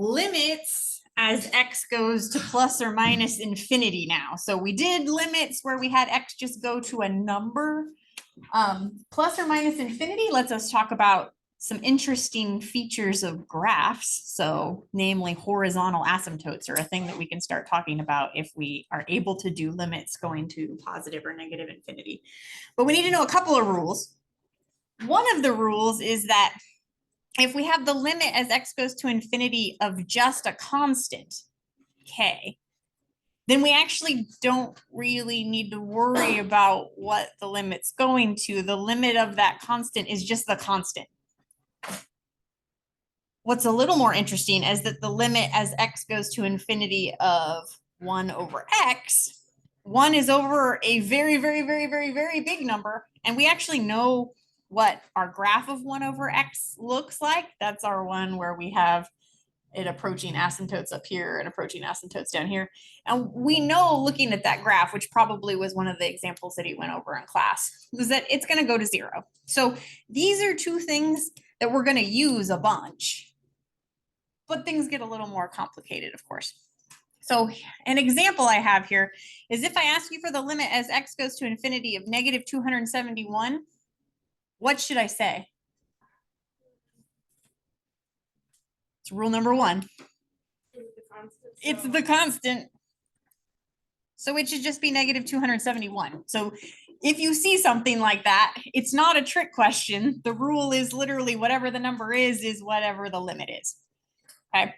limits as x goes to plus or minus infinity now. So we did limits where we had x just go to a number. Plus or minus infinity lets us talk about some interesting features of graphs. So namely horizontal asymptotes are a thing that we can start talking about if we are able to do limits going to positive or negative infinity. But we need to know a couple of rules. One of the rules is that if we have the limit as x goes to infinity of just a constant, k, then we actually don't really need to worry about what the limit's going to. The limit of that constant is just the constant. What's a little more interesting is that the limit as x goes to infinity of 1 over x, 1 is over a very, very, very, very, very big number. And we actually know what our graph of 1 over x looks like. That's our one where we have it approaching asymptotes up here and approaching asymptotes down here. And we know looking at that graph, which probably was one of the examples that he went over in class, was that it's going to go to 0. So these are two things that we're going to use a bunch. But things get a little more complicated, of course. So an example I have here is if I ask you for the limit as x goes to infinity of negative 271, what should I say? It's rule number 1. It's the constant. So it should just be negative 271. So if you see something like that, it's not a trick question. The rule is literally whatever the number is whatever the limit is. Okay.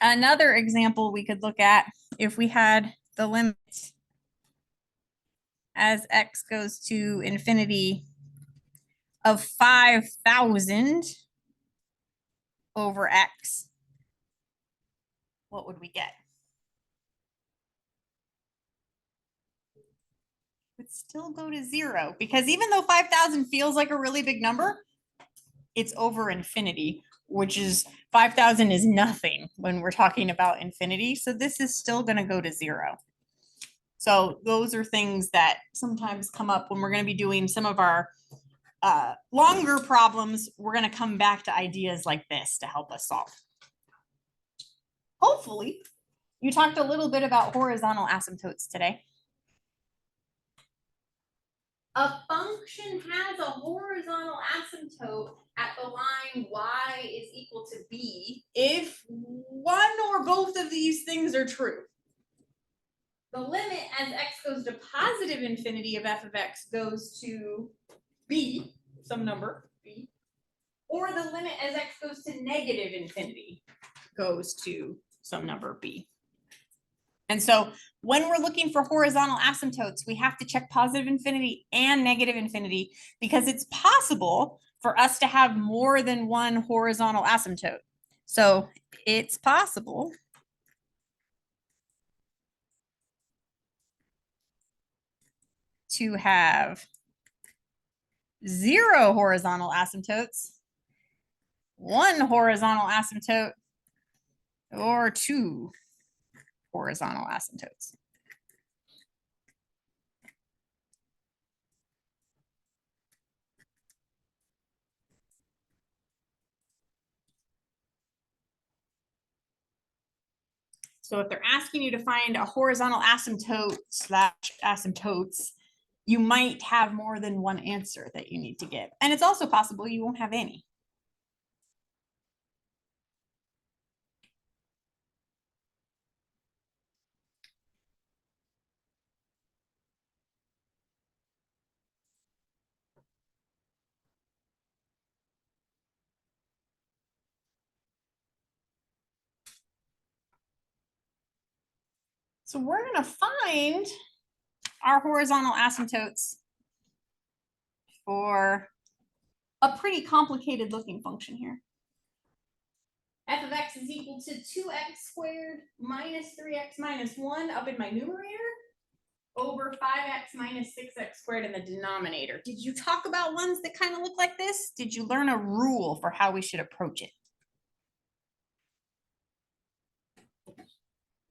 Another example we could look at if we had the limit as x goes to infinity of 5,000 over x, what would we get? It would still go to 0 because even though 5,000 feels like a really big number, it's over infinity, which is 5,000 is nothing when we're talking about infinity. So this is still going to go to 0. So those are things that sometimes come up when we're going to be doing some of our longer problems. We're going to come back to ideas like this to help us solve. Hopefully, you talked a little bit about horizontal asymptotes today. A function has a horizontal asymptote at the line y is equal to b if one or both of these things are true. The limit as x goes to positive infinity of f of x goes to b, some number, b, or the limit as x goes to negative infinity goes to some number, b. And so when we're looking for horizontal asymptotes, we have to check positive infinity and negative infinity because it's possible for us to have more than one horizontal asymptote. So it's possible to have 0 horizontal asymptotes, 1 horizontal asymptote, or 2 horizontal asymptotes. So if they're asking you to find a horizontal asymptote slash asymptotes, you might have more than one answer that you need to give. And it's also possible you won't have any. So we're going to find our horizontal asymptotes for a pretty complicated looking function here. F of x is equal to 2x squared minus 3x minus 1 up in my numerator over 5x minus 6x squared in the denominator. Did you talk about ones that kind of look like this? Did you learn a rule for how we should approach it?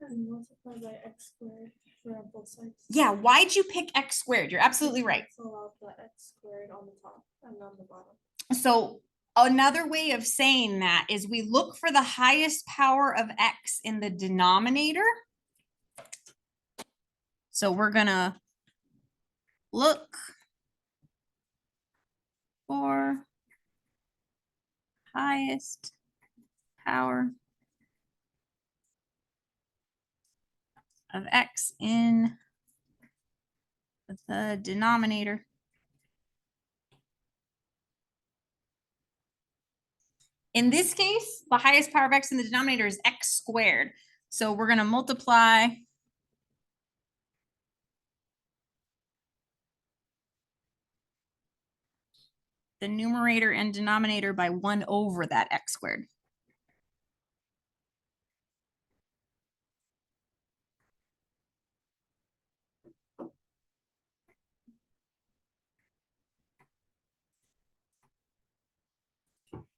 And multiply by x squared for both sides. Yeah, why'd you pick x squared? You're absolutely right. Cancel out the x squared on the top and on the bottom. So another way of saying that is we look for the highest power of x in the denominator. So we're gonna look for highest power of x in the denominator. In this case, the highest power of x in the denominator is x squared. So we're going to multiply the numerator and denominator by 1 over that x squared.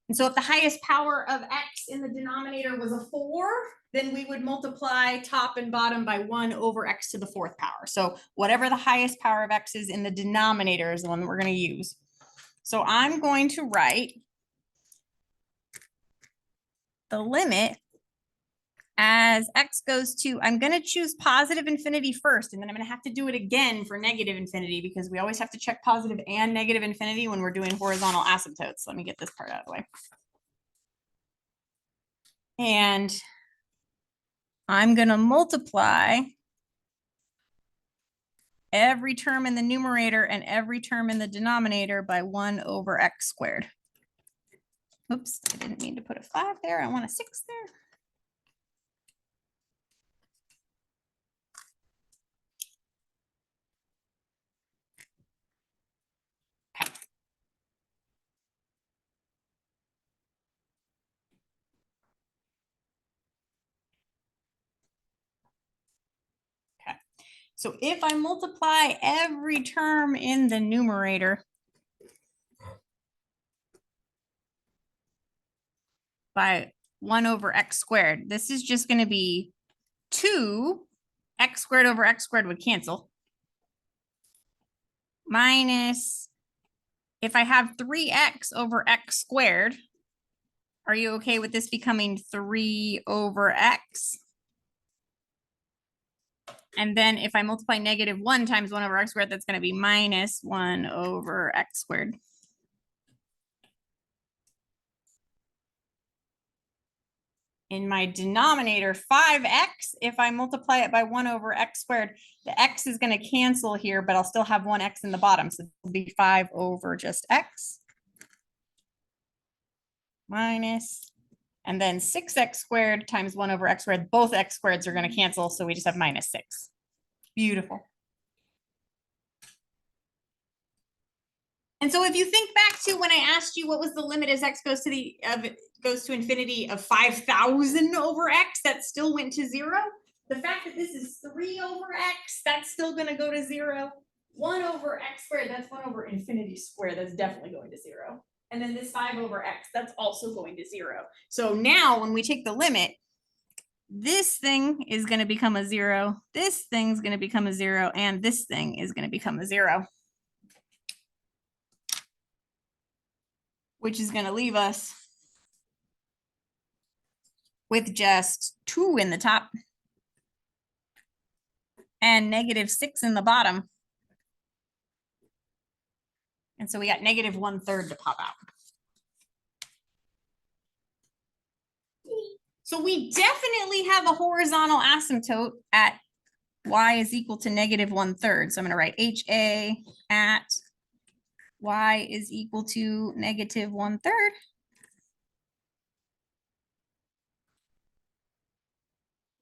And so if the highest power of x in the denominator was a 4, then we would multiply top and bottom by 1 over x to the 4th power. So whatever the highest power of x is in the denominator is the one that we're going to use. So I'm going to write the limit as x goes to, I'm going to choose positive infinity first, and then I'm going to have to do it again for negative infinity because we always have to check positive and negative infinity when we're doing horizontal asymptotes. Let me get this part out of the way. And I'm going to multiply every term in the numerator and every term in the denominator by 1 over x squared. Oops, I didn't mean to put a 5 there. I want a 6 there. So if I multiply every term in the numerator by 1 over x squared, this is just going to be 2 x squared over x squared would cancel. Minus, if I have 3x over x squared, are you okay with this becoming 3 over x? And then if I multiply negative 1 times 1 over x squared, that's going to be minus 1 over x squared. In my denominator, 5x, if I multiply it by 1 over x squared, the x is going to cancel here, but I'll still have 1x in the bottom. So it'll be 5 over just x minus, and then 6x squared times 1 over x squared. Both x squareds are going to cancel, so we just have minus 6. Beautiful. And so if you think back to when I asked you what was the limit as x goes to infinity of 5,000 over x, that still went to 0. The fact that this is 3 over x, that's still going to go to 0. 1 over x squared, that's 1 over infinity squared, that's definitely going to 0. And then this 5 over x, that's also going to 0. So now when we take the limit, this thing is going to become a 0, this thing's going to become a 0, and this thing is going to become a 0. Which is going to leave us with just 2 in the top and negative 6 in the bottom. And so we got negative 1/3 to pop out. So we definitely have a horizontal asymptote at y is equal to negative 1/3. So I'm going to write HA at y is equal to negative 1/3.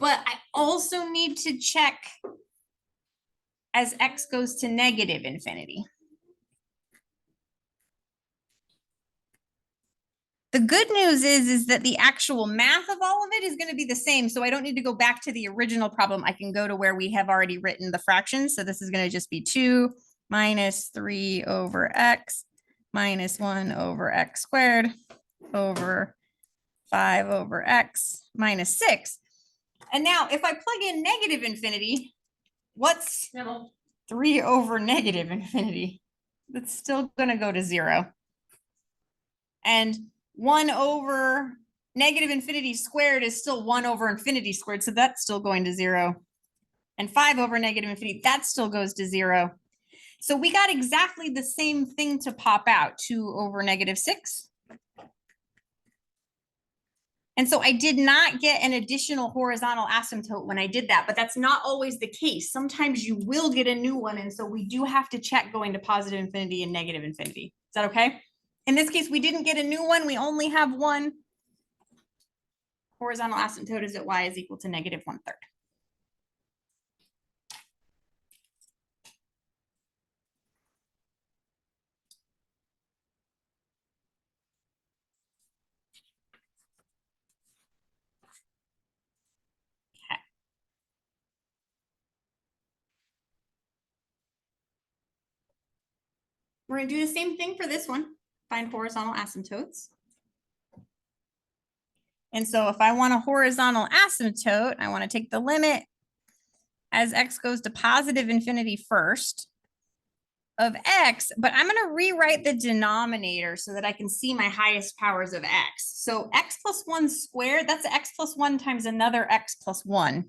But I also need to check as x goes to negative infinity. The good news is that the actual math of all of it is going to be the same. So I don't need to go back to the original problem. I can go to where we have already written the fractions. So this is going to just be 2 minus 3 over x minus 1 over x squared over 5 over x minus 6. And now if I plug in negative infinity, what's 3 over negative infinity? That's still going to go to 0. And 1 over negative infinity squared is still 1 over infinity squared. So that's still going to 0. And 5 over negative infinity, that still goes to 0. So we got exactly the same thing to pop out, 2 over negative 6. And so I did not get an additional horizontal asymptote when I did that, but that's not always the case. Sometimes you will get a new one. And so we do have to check going to positive infinity and negative infinity. Is that okay? In this case, we didn't get a new one. We only have one. Horizontal asymptote is at y is equal to negative 1/3. We're going to do the same thing for this one. Find horizontal asymptotes. And so if I want a horizontal asymptote, I want to take the limit as x goes to positive infinity first of x, but I'm going to rewrite the denominator so that I can see my highest powers of x. So x plus 1 squared, that's x plus 1 times another x plus 1.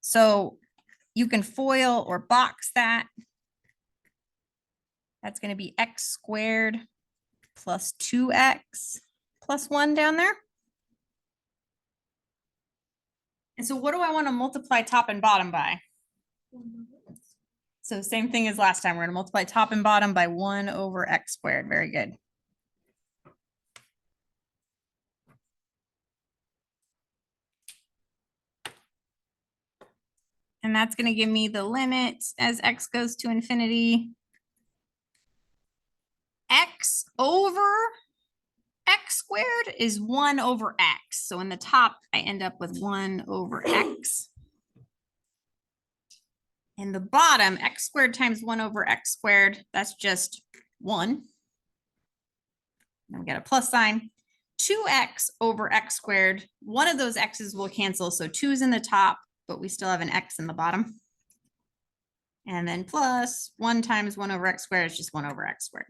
So you can FOIL or box that. That's going to be x squared plus 2x plus 1 down there. And so what do I want to multiply top and bottom by? So same thing as last time. We're going to multiply top and bottom by 1 over x squared. Very good. And that's going to give me the limit as x goes to infinity. X over x squared is 1 over x. So in the top, I end up with 1 over x. In the bottom, x squared times 1 over x squared, that's just 1. Then we get a plus sign. 2x over x squared. One of those x's will cancel. So 2 is in the top, but we still have an x in the bottom. And then plus 1 times 1 over x squared is just 1 over x squared.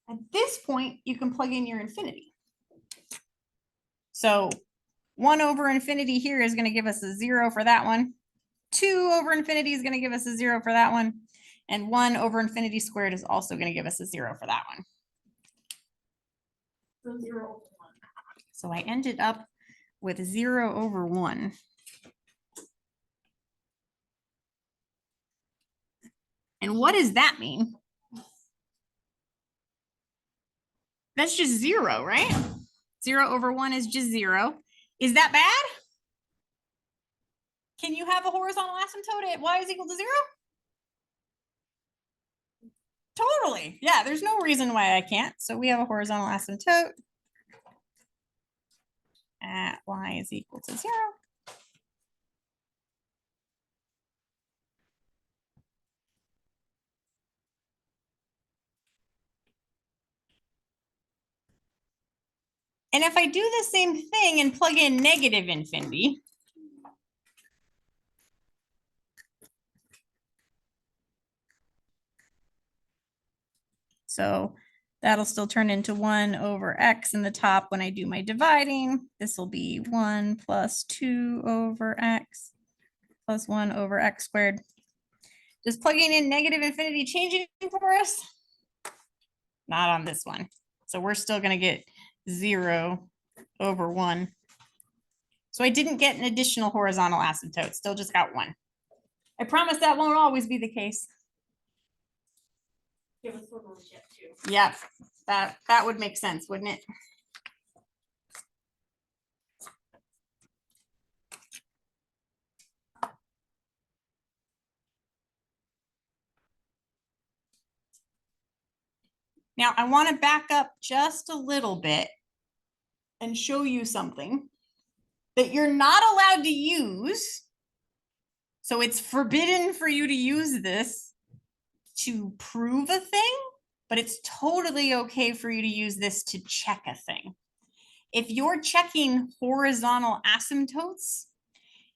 At this point, you can plug in your infinity. So 1 over infinity here is going to give us a 0 for that one. 2 over infinity is going to give us a 0 for that one. And 1 over infinity squared is also going to give us a 0 for that one. So 0 over 1. So I ended up with 0 over 1. And what does that mean? That's just 0, right? 0 over 1 is just 0. Is that bad? Can you have a horizontal asymptote at y is equal to 0? Totally. Yeah, there's no reason why I can't. So we have a horizontal asymptote at y is equal to 0. And if I do the same thing and plug in negative infinity, so that'll still turn into 1 over x in the top when I do my dividing. This will be 1 plus 2 over x plus 1 over x squared. Does plugging in negative infinity change anything for us? Not on this one. So we're still going to get 0 over 1. So I didn't get an additional horizontal asymptote, still just got 1. I promise that won't always be the case. Give us what we'll get to. Yep, that would make sense, wouldn't it? Now I want to back up just a little bit and show you something that you're not allowed to use. So it's forbidden for you to use this to prove a thing, but it's totally okay for you to use this to check a thing. If you're checking horizontal asymptotes,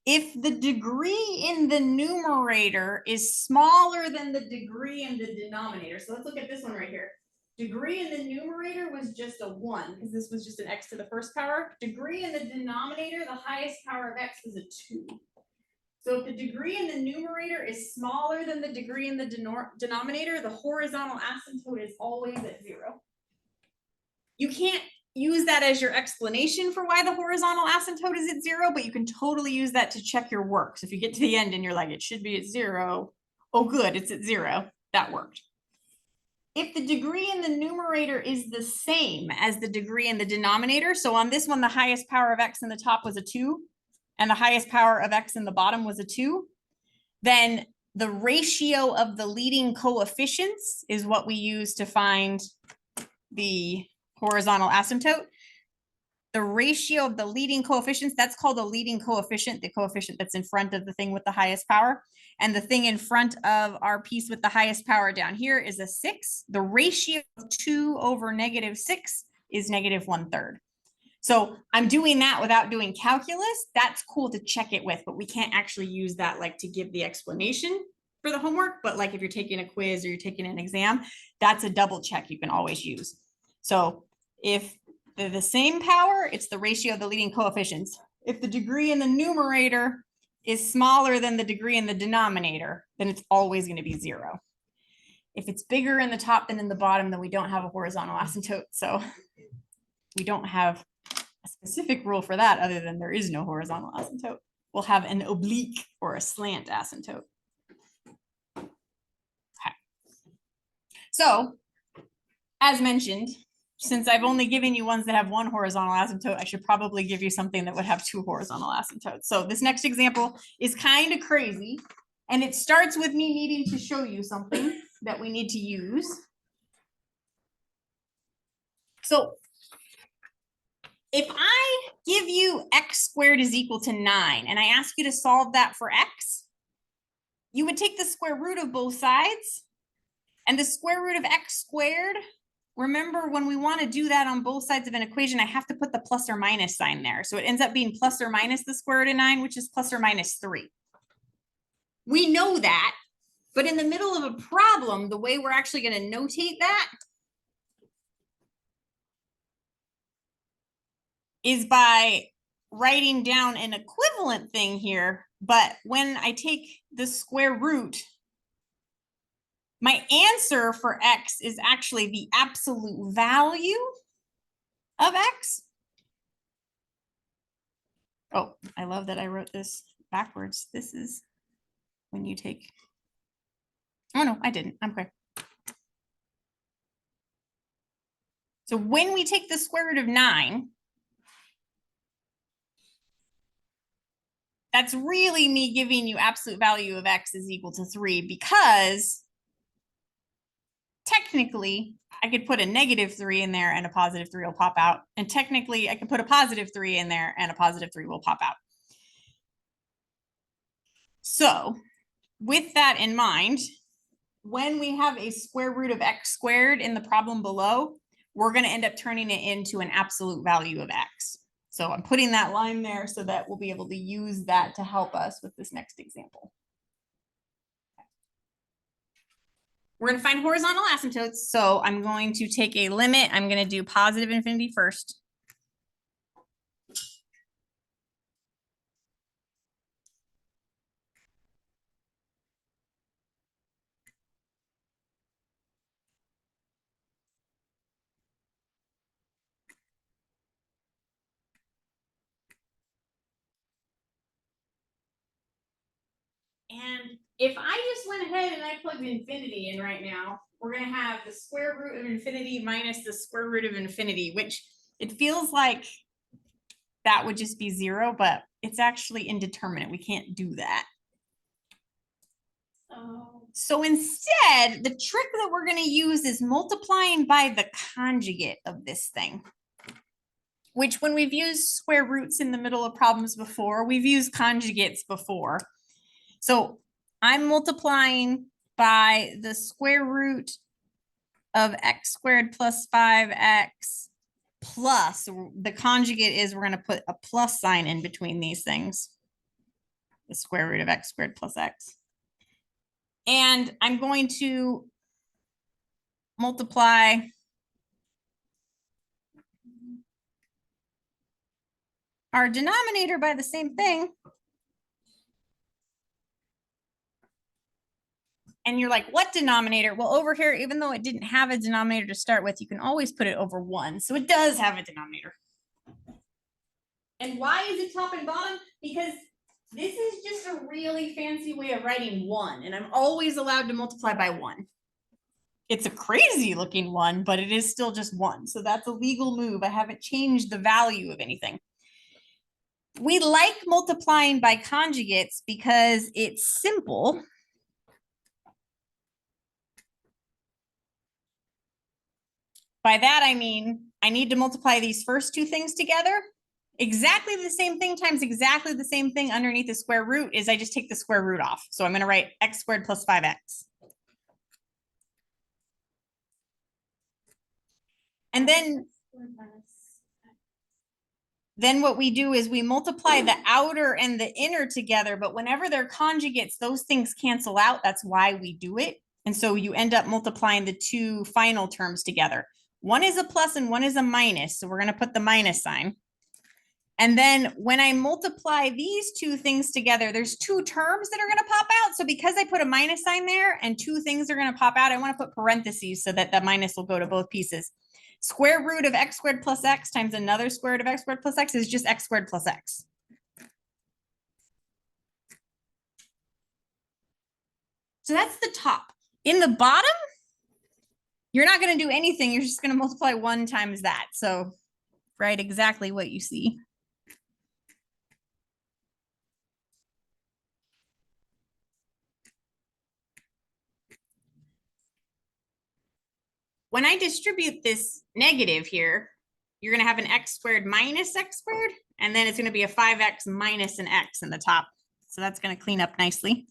If the degree in the numerator is smaller than the degree in the denominator, so let's look at this one right here. Degree in the numerator was just a 1, because this was just an x to the first power. Degree in the denominator, the highest power of x is a 2. So if the degree in the numerator is smaller than the degree in the denominator, the horizontal asymptote is always at 0. You can't use that as your explanation for why the horizontal asymptote is at 0, but you can totally use that to check your work. So if you get to the end and you're like, it should be at 0, oh good, it's at 0, that worked. If the degree in the numerator is the same as the degree in the denominator, so on this one, the highest power of x in the top was a 2, and the highest power of x in the bottom was a 2, then the ratio of the leading coefficients is what we use to find the horizontal asymptote. The ratio of the leading coefficients, that's called a leading coefficient, the coefficient that's in front of the thing with the highest power. And the thing in front of our piece with the highest power down here is a 6. The ratio of 2 over -6 is -1/3. So I'm doing that without doing calculus. That's cool to check it with, but we can't actually use that like to give the explanation for the homework. But like if you're taking a quiz or you're taking an exam, that's a double check you can always use. So if they're the same power, it's the ratio of the leading coefficients. If the degree in the numerator is smaller than the degree in the denominator, then it's always going to be 0. If it's bigger in the top than in the bottom, then we don't have a horizontal asymptote. So we don't have a specific rule for that other than there is no horizontal asymptote. We'll have an oblique or a slant asymptote. Okay. So as mentioned, since I've only given you ones that have one horizontal asymptote, I should probably give you something that would have 2 horizontal asymptotes. So this next example is kind of crazy, and it starts with me needing to show you something that we need to use. So if I give you x squared is equal to 9, and I ask you to solve that for x, you would take the square root of both sides, and the square root of x squared, remember when we want to do that on both sides of an equation, I have to put the plus or minus sign there. So it ends up being plus or minus the square root of 9, which is plus or minus 3. We know that, but in the middle of a problem, the way we're actually going to notate that is by writing down an equivalent thing here. But when I take the square root, my answer for x is actually the absolute value of x. Oh, I love that I wrote this backwards. This is when you take, oh no, I didn't, I'm okay. So when we take the square root of 9, that's really me giving you absolute value of x is equal to 3, because technically I could put a -3 in there and a +3 will pop out. And technically I could put a +3 in there and a +3 will pop out. So with that in mind, when we have a square root of x squared in the problem below, we're going to end up turning it into an absolute value of x. So I'm putting that line there so that we'll be able to use that to help us with this next example. We're going to find horizontal asymptotes. So I'm going to take a limit. I'm going to do positive infinity first. And if I just went ahead and I plugged infinity in right now, we're going to have the square root of infinity minus the square root of infinity, which it feels like that would just be 0, but it's actually indeterminate. We can't do that. So instead, the trick that we're going to use is multiplying by the conjugate of this thing, which when we've used square roots in the middle of problems before, we've used conjugates before. So I'm multiplying by the square root of x squared plus 5x plus, the conjugate is we're going to put a plus sign in between these things. the square root of x squared plus x. And I'm going to multiply our denominator by the same thing. And you're like, what denominator? Well, over here, even though it didn't have a denominator to start with, you can always put it over 1. So it does have a denominator. And why is it top and bottom? Because this is just a really fancy way of writing 1. And I'm always allowed to multiply by 1. It's a crazy looking 1, but it is still just 1. So that's a legal move. I haven't changed the value of anything. We like multiplying by conjugates because it's simple. By that, I mean, I need to multiply these first two things together. Exactly the same thing times exactly the same thing underneath the square root is I just take the square root off. So I'm going to write x squared plus 5x. And then what we do is we multiply the outer and the inner together, but whenever they're conjugates, those things cancel out. That's why we do it. And so you end up multiplying the two final terms together. One is a plus and one is a minus. So we're going to put the minus sign. And then when I multiply these two things together, there's two terms that are going to pop out. So because I put a minus sign there and two things are going to pop out, I want to put parentheses so that the minus will go to both pieces. Square root of x squared plus x times another square root of x squared plus x is just x squared plus x. So that's the top. In the bottom, you're not going to do anything. You're just going to multiply 1 times that. So write exactly what you see. When I distribute this negative here, you're going to have an x squared minus x squared, and then it's going to be a 5x minus an x in the top. So that's going to clean up nicely.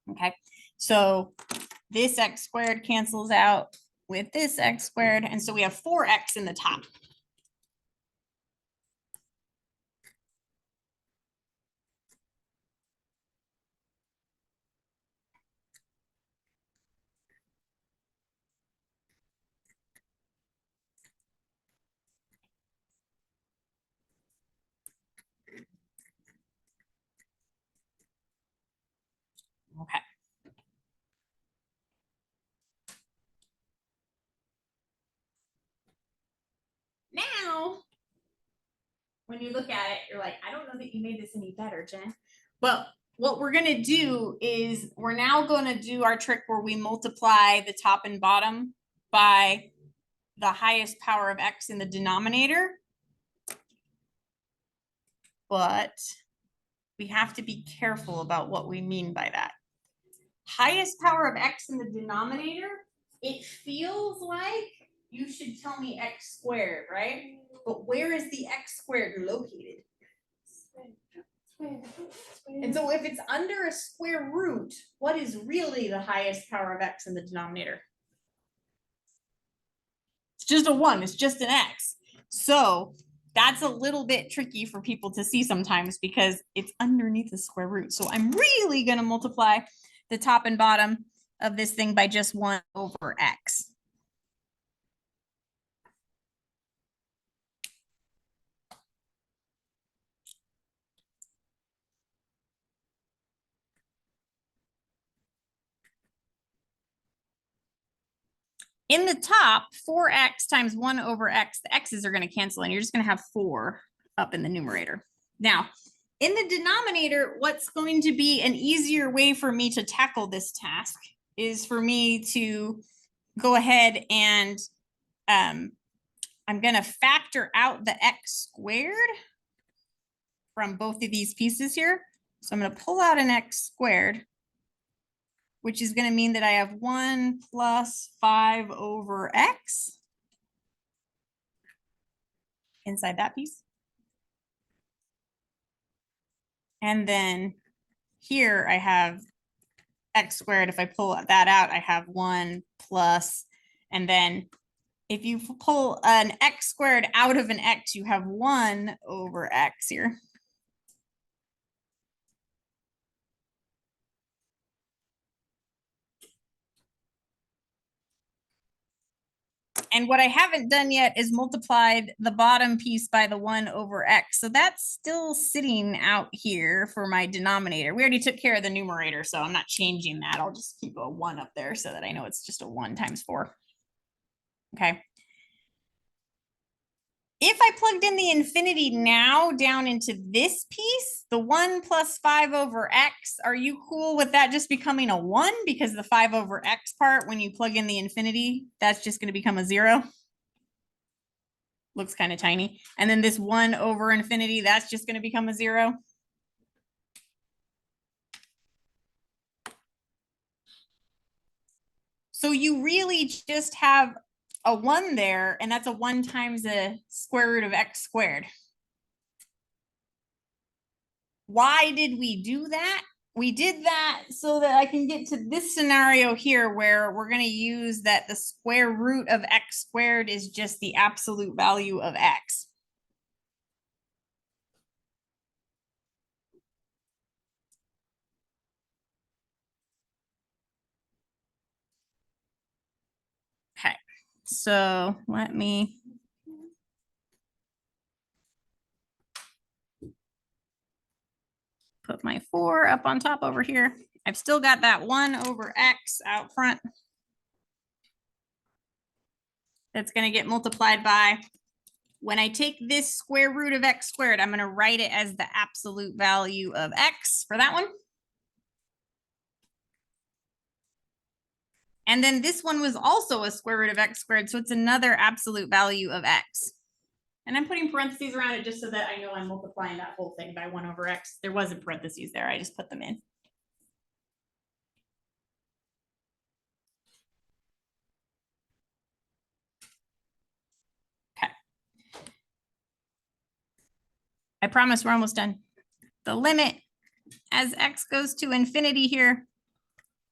Okay, so this x squared cancels out with this x squared, and so we have 4x in the top. Okay. Now, when you look at it, you're like, I don't know that you made this any better, Jen. Well, what we're going to do is we're now going to do our trick where we multiply the top and bottom by the highest power of x in the denominator. But we have to be careful about what we mean by that. Highest power of x in the denominator, it feels like you should tell me x squared, right? But where is the x squared located? And so if it's under a square root, what is really the highest power of x in the denominator? It's just a 1, it's just an x. So that's a little bit tricky for people to see sometimes because it's underneath the square root. So I'm really going to multiply the top and bottom of this thing by just 1 over x. In the top, 4x times 1 over x, the x's are going to cancel and you're just going to have 4 up in the numerator. Now, in the denominator, what's going to be an easier way for me to tackle this task is for me to go ahead and I'm going to factor out the x squared from both of these pieces here. So I'm going to pull out an x squared, which is going to mean that I have 1 plus 5 over x. inside that piece. And then here I have x squared. If I pull that out, I have 1 plus, and then if you pull an x squared out of an x, you have 1 over x here. And what I haven't done yet is multiplied the bottom piece by the 1 over x. So that's still sitting out here for my denominator. We already took care of the numerator, so I'm not changing that. I'll just keep a 1 up there so that I know it's just a 1 times 4. Okay. If I plugged in the infinity now down into this piece, the 1 plus 5 over x, are you cool with that just becoming a 1? Because the 5 over x part, when you plug in the infinity, that's just going to become a 0. Looks kind of tiny. And then this 1 over infinity, that's just going to become a 0. So you really just have a 1 there, and that's a 1 times the square root of x squared. Why did we do that? We did that so that I can get to this scenario here where we're going to use that the square root of x squared is just the absolute value of x. Okay, so let me put my 4 up on top over here. I've still got that 1 over x out front. That's going to get multiplied by, when I take this square root of x squared, I'm going to write it as the absolute value of x for that one. And then this one was also a square root of x squared, so it's another absolute value of x. And I'm putting parentheses around it just so that I know I'm multiplying that whole thing by 1 over x. There wasn't parentheses there, I just put them in. Okay. I promise we're almost done. The limit as x goes to infinity here,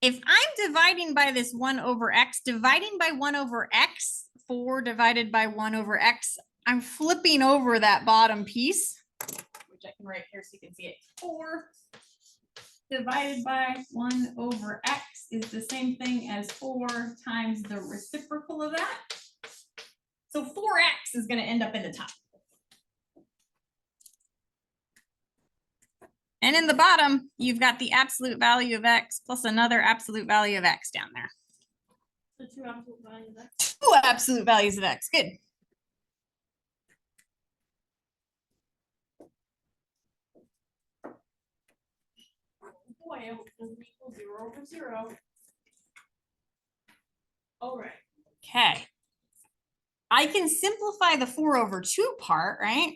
if I'm dividing by this 1 over x, dividing by 1 over x, 4 divided by 1 over x, I'm flipping over that bottom piece, which I can write here so you can see it. 4 divided by 1 over x is the same thing as 4 times the reciprocal of that. So 4x is going to end up in the top. And in the bottom, you've got the absolute value of x plus another absolute value of x down there. The 2 absolute values of x. 2 absolute values of x. Good. Boy, it doesn't equal 0 over 0. All right. Okay. I can simplify the 4 over 2 part, right?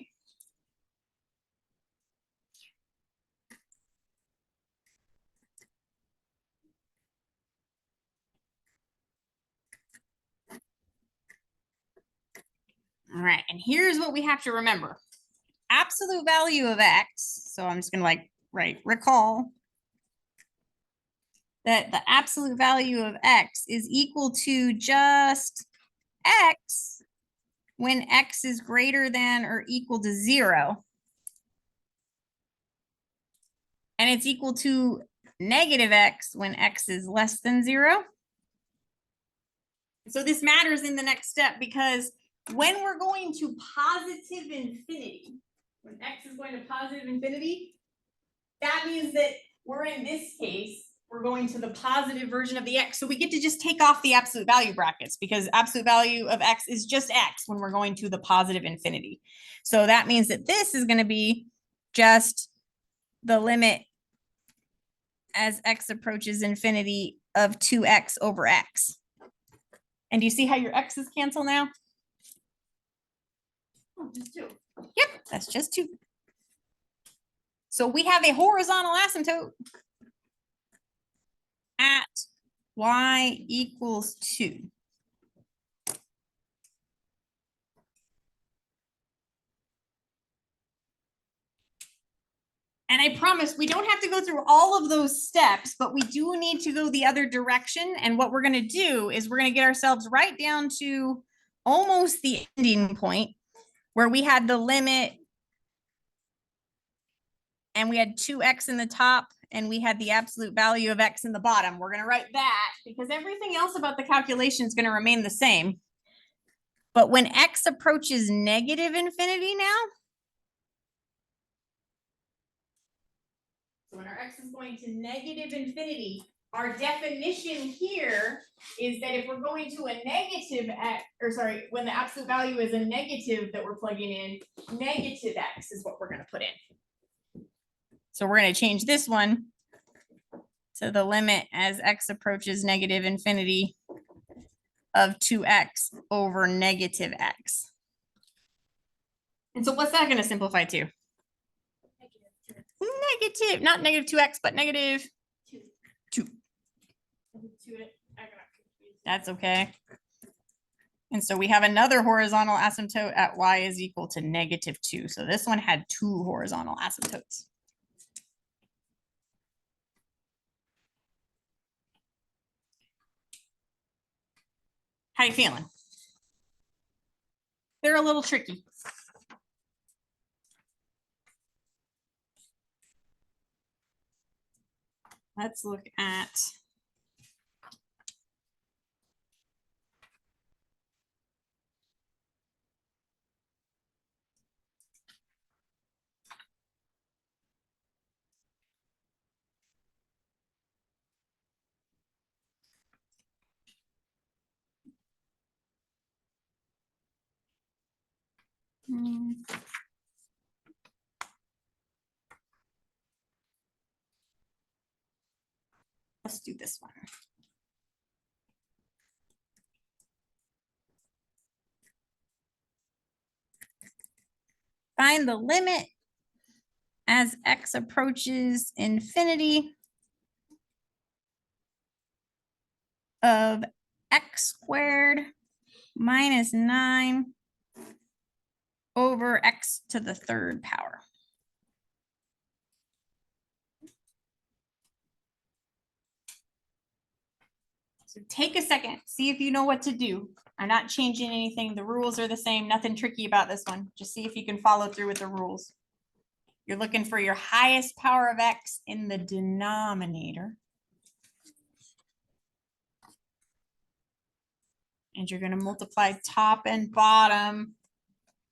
All right, and here's what we have to remember. Absolute value of x, so I'm just gonna recall that the absolute value of x is equal to just x when x is greater than or equal to 0. And it's equal to negative x when x is less than 0. So this matters in the next step because when we're going to positive infinity, when x is going to positive infinity, that means that we're in this case, we're going to the positive version of the x. So we get to just take off the absolute value brackets because absolute value of x is just x when we're going to the positive infinity. So that means that this is going to be just the limit as x approaches infinity of 2x over x. And do you see how your x's cancel now? Oh, just 2. Yep, that's just 2. So we have a horizontal asymptote at y equals 2. And I promise we don't have to go through all of those steps, but we do need to go the other direction. And what we're gonna do is we're gonna get ourselves right down to almost the ending point where we had the limit and we had 2x in the top and we had the absolute value of x in the bottom. We're gonna write that because everything else about the calculation is gonna remain the same. But when x approaches negative infinity now, so when our x is going to negative infinity, our definition here is that if we're going to a negative x, or sorry, when the absolute value is a negative that we're plugging in, negative x is what we're gonna put in. So we're gonna change this one to the limit as x approaches negative infinity of 2x over negative x. And so what's that gonna simplify to? Negative, not negative 2x, but negative 2. That's okay. And so we have another horizontal asymptote at y is equal to negative 2. So this one had 2 horizontal asymptotes. How you feeling? They're a little tricky. Let's look at let's do this one. Find the limit as x approaches infinity of x squared minus 9 over x to the 3rd power. So take a second, see if you know what to do. I'm not changing anything. The rules are the same. Nothing tricky about this one. Just see if you can follow through with the rules. You're looking for your highest power of x in the denominator. And you're going to multiply top and bottom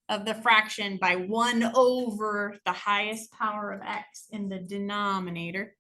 of the fraction by 1 over the highest power of x in the denominator.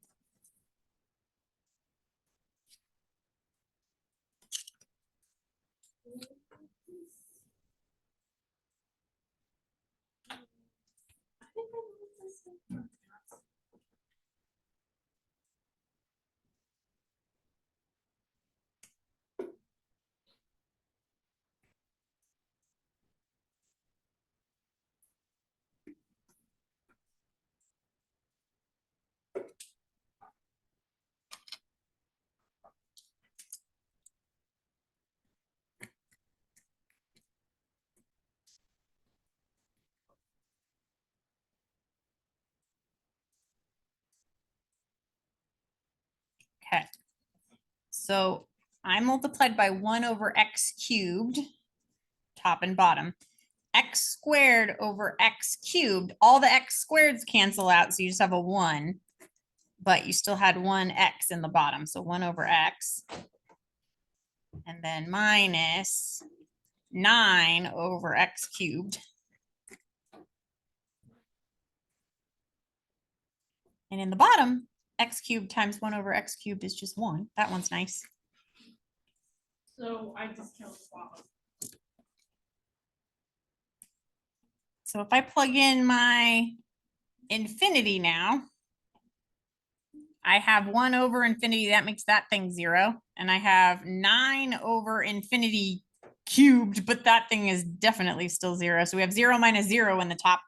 Okay, so I multiplied by 1 over x cubed, top and bottom. X squared over x cubed, all the x squareds cancel out, so you just have a 1, but you still had 1x in the bottom, so 1 over x. And then minus 9 over x cubed. And in the bottom, x cubed times 1 over x cubed is just 1. That one's nice. So I discount the bottom. So if I plug in my infinity now, I have 1 over infinity, that makes that thing 0. And I have 9 over infinity cubed, but that thing is definitely still 0. So we have 0 minus 0 in the top.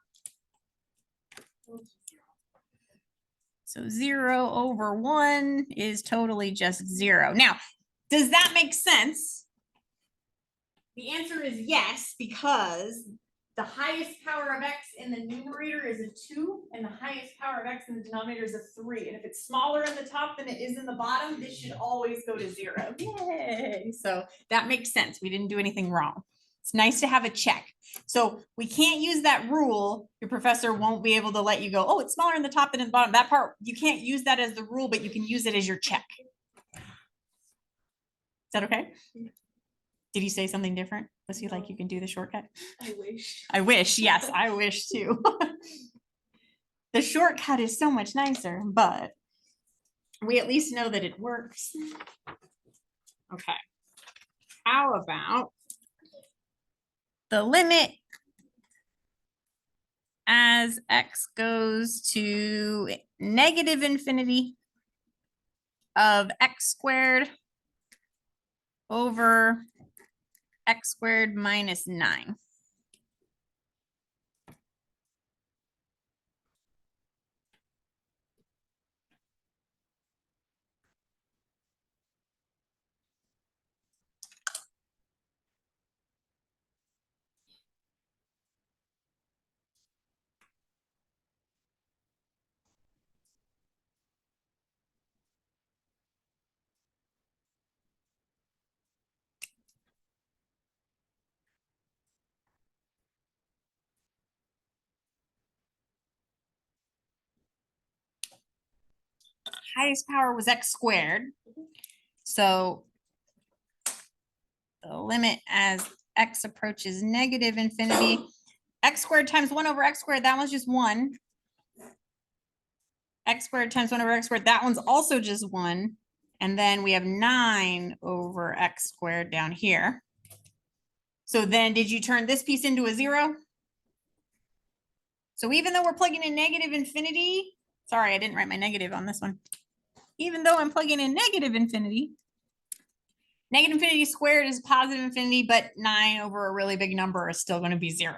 So 0 over 1 is totally just 0. Now, does that make sense? The answer is yes, because the highest power of x in the numerator is a 2, and the highest power of x in the denominator is a 3. And if it's smaller in the top than it is in the bottom, this should always go to 0. Yay! So that makes sense. We didn't do anything wrong. It's nice to have a check. So we can't use that rule. Your professor won't be able to let you go, oh, it's smaller in the top than in the bottom. That part, you can't use that as the rule, but you can use it as your check. Is that okay? Did you say something different? Was he like, you can do the shortcut? I wish. I wish, yes, I wish too. The shortcut is so much nicer, but we at least know that it works. Okay. How about the limit as x goes to negative infinity of x squared over x squared minus 9. Highest power was x squared. So the limit as x approaches negative infinity, x squared times 1 over x squared, that one's just 1. X squared times 1 over x squared, that one's also just 1. And then we have 9 over x squared down here. So then did you turn this piece into a 0? So even though we're plugging in negative infinity, sorry, I didn't write my negative on this one. Even though I'm plugging in negative infinity squared is positive infinity, but 9 over a really big number is still going to be 0.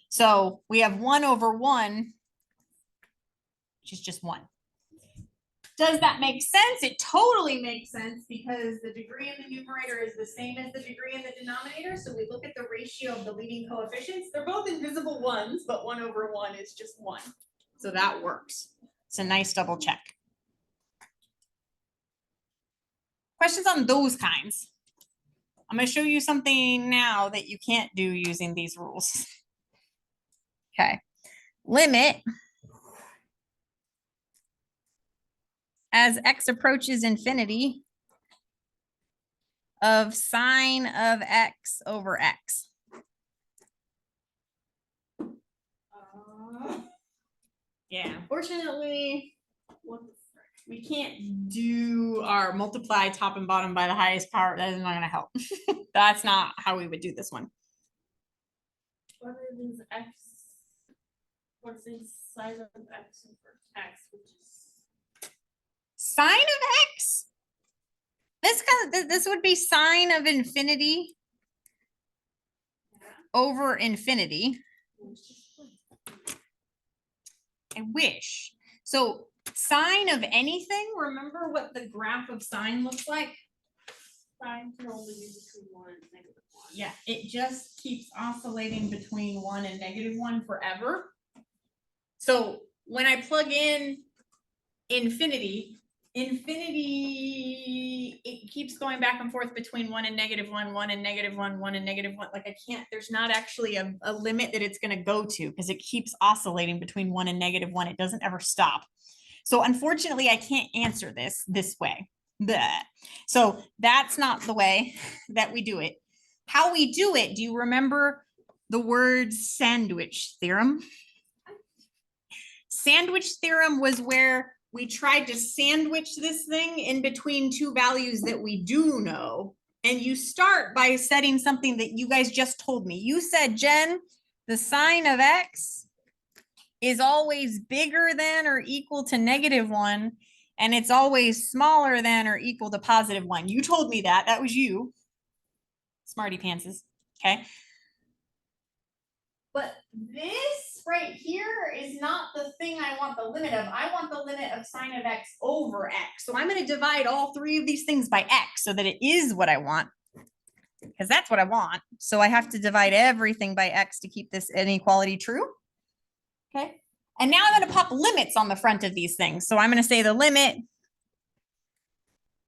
So we have 1 over 1, which is just 1. Does that make sense? It totally makes sense because the degree in the numerator is the same as the degree in the denominator. So we look at the ratio of the leading coefficients. They're both invisible ones, but 1 over 1 is just 1. So that works. It's a nice double check. Questions on those kinds? I'm going to show you something now that you can't do using these rules. Okay. Limit as x approaches infinity of sine of x over x. Yeah, unfortunately, we can't do our multiply top and bottom by the highest power. That is not going to help. That's not how we would do this one. What is x? What's the sine of x over x, which is Sine of x? This would be sine of infinity over infinity. I wish. So sine of anything, remember what the graph of sine looks like? sine can only be between 1 and negative 1. Yeah, it just keeps oscillating between 1 and negative 1 forever. So when I plug in infinity, it keeps going back and forth between 1 and negative 1, 1 and negative 1, 1 and negative 1. Like I can't, there's not actually a limit that it's going to go to because it keeps oscillating between 1 and negative 1. It doesn't ever stop. So unfortunately, I can't answer this way. Bleh. So that's not the way that we do it. How we do it, do you remember the word sandwich theorem? Sandwich theorem was where we tried to sandwich this thing in between two values that we do know. And you start by setting something that you guys just told me. You said, Jen, the sine of x is always bigger than or equal to negative 1, and it's always smaller than or equal to positive 1. You told me that. That was you. Smarty pantses. Okay. But this right here is not the thing I want the limit of. I want the limit of sine of x over x. So I'm going to divide all three of these things by x so that it is what I want. because that's what I want. So I have to divide everything by x to keep this inequality true. Okay. And now I'm going to pop limits on the front of these things. So I'm going to say the limit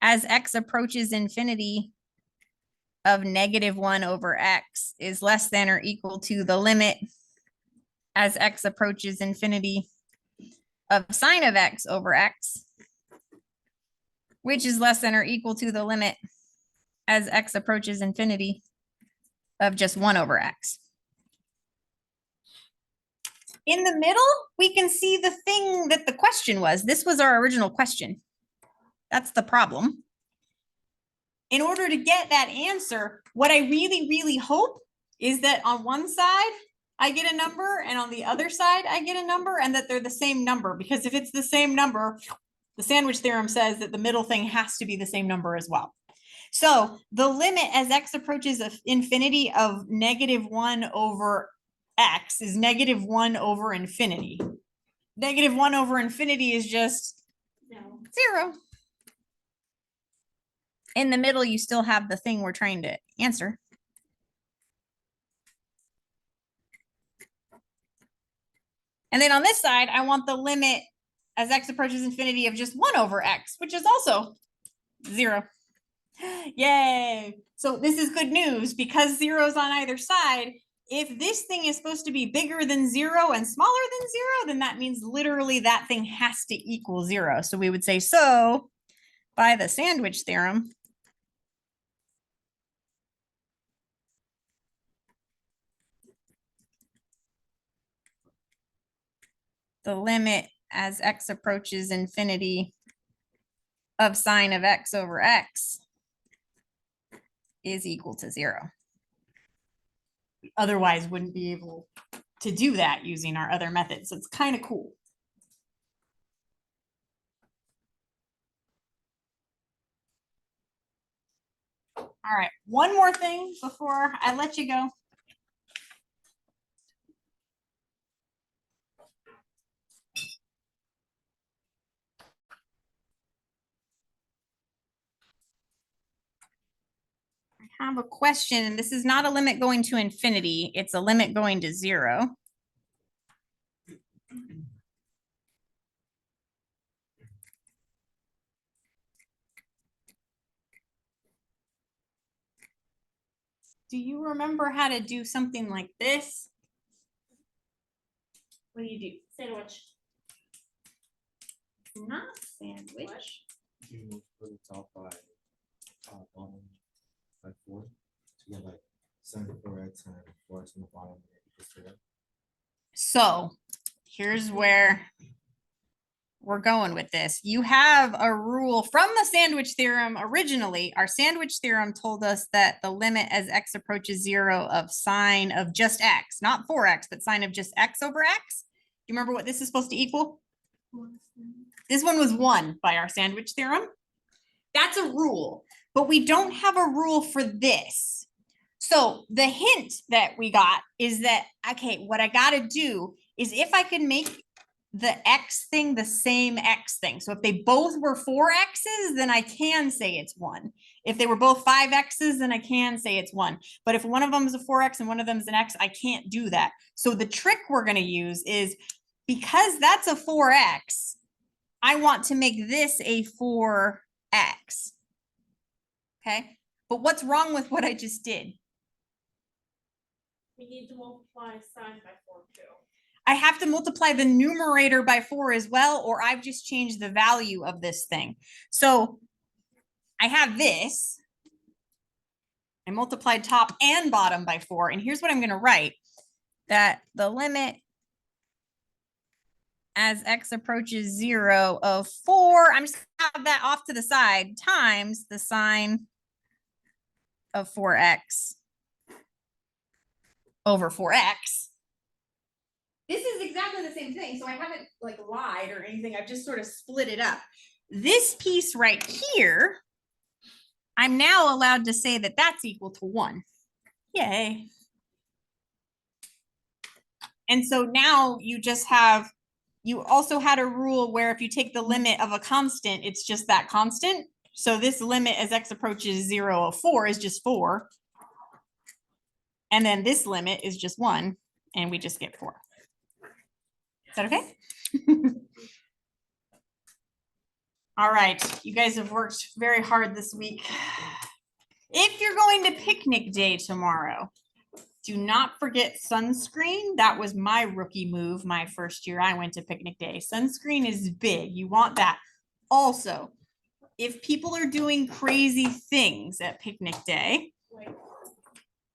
as x approaches infinity of -1 over x is less than or equal to the limit as x approaches infinity of sine of x over x, which is less than or equal to the limit as x approaches infinity of just 1 over x. In the middle, we can see the thing that the question was. This was our original question. That's the problem. In order to get that answer, what I really, really hope is that on one side, I get a number, and on the other side, I get a number, and that they're the same number. Because if it's the same number, the sandwich theorem says that the middle thing has to be the same number as well. So the limit as x approaches infinity of -1 over x is -1 over infinity. -1 over infinity is just No. 0. In the middle, you still have the thing we're trying to answer. And then on this side, I want the limit as x approaches infinity of just 1 over x, which is also 0. Yay. So this is good news because 0 is on either side. If this thing is supposed to be bigger than 0 and smaller than 0, then that means literally that thing has to equal 0. So we would say, so by the sandwich theorem, the limit as x approaches infinity of sine of x over x is equal to 0. Otherwise, wouldn't be able to do that using our other methods. So it's kind of cool. All right, one more thing before I let you go. I have a question, and this is not a limit going to infinity. It's a limit going to 0. Do you remember how to do something like this? What do you do? Sandwich. Not sandwich. You put the top by bottom by 4 to get like 74x and 4x on the bottom equals 0. So here's where we're going with this. You have a rule from the sandwich theorem originally. Our sandwich theorem told us that the limit as x approaches 0 of sine of just x, not 4x, but sine of just x over x. Do you remember what this is supposed to equal? This one was 1 by our sandwich theorem. That's a rule, but we don't have a rule for this. So the hint that we got is that, okay, what I got to do is if I can make the x thing the same x thing. So if they both were 4 x's, then I can say it's 1. If they were both 5 x's, then I can say it's 1. But if one of them is a 4x and one of them is an x, I can't do that. So the trick we're going to use is, because that's a 4x, I want to make this a 4x. Okay, but what's wrong with what I just did? We need to multiply sine by 4 too. I have to multiply the numerator by 4 as well, or I've just changed the value of this thing. So I have this. I multiplied top and bottom by 4. And here's what I'm going to write. That the limit as x approaches 0 of 4, I'm just going to have that off to the side, times the sine of 4x over 4x. This is exactly the same thing. So I haven't like lied or anything. I've just sort of split it up. This piece right here, I'm now allowed to say that that's equal to 1. Yay. And so now you just have, you also had a rule where if you take the limit of a constant, it's just that constant. So this limit as x approaches 0 of 4 is just 4. And then this limit is just 1, and we just get 4. Is that okay? All right, you guys have worked very hard this week. If you're going to picnic day tomorrow, do not forget sunscreen. That was my rookie move my first year I went to picnic day. Sunscreen is big. You want that. Also, if people are doing crazy things at picnic day, Like,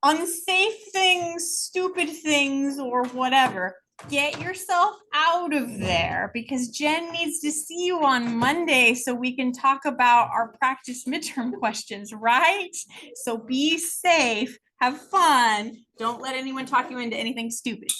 unsafe things, stupid things, or whatever, get yourself out of there because Jen needs to see you on Monday so we can talk about our practice midterm questions, right? So be safe, have fun, don't let anyone talk you into anything stupid.